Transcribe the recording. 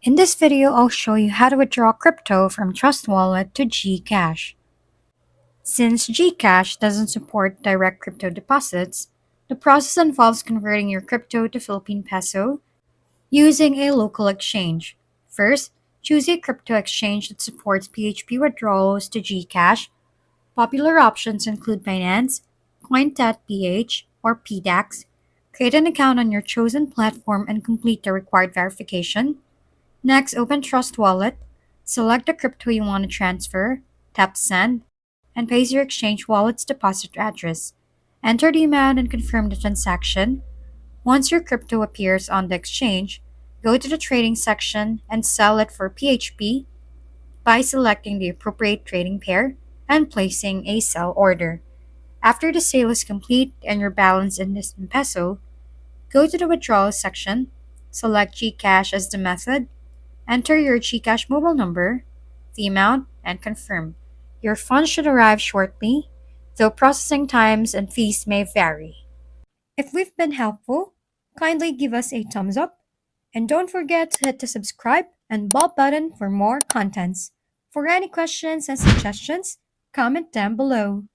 In this video, I'll show you how to withdraw crypto from Trust Wallet to GCash. Since GCash doesn't support direct crypto deposits, the process involves converting your crypto to Philippine peso using a local exchange. First, choose a crypto exchange that supports PHP withdrawals to GCash. Popular options include Binance, Coin.ph, or PDAX. Create an account on your chosen platform and complete the required verification. Next, open Trust Wallet, select the crypto you want to transfer, tap Send, and paste your exchange wallet's deposit address. Enter the amount and confirm the transaction. Once your crypto appears on the exchange, go to the trading section and sell it for PHP by selecting the appropriate trading pair and placing a sell order. After the sale is complete and your balance is in peso, go to the withdrawal section, select GCash as the method. Enter your GCash mobile number, the amount, and confirm. Your funds should arrive shortly, though processing times and fees may vary. If we've been helpful, kindly give us a thumbs up, and don't forget to hit the subscribe and bell button for more contents. For any questions and suggestions, comment down below.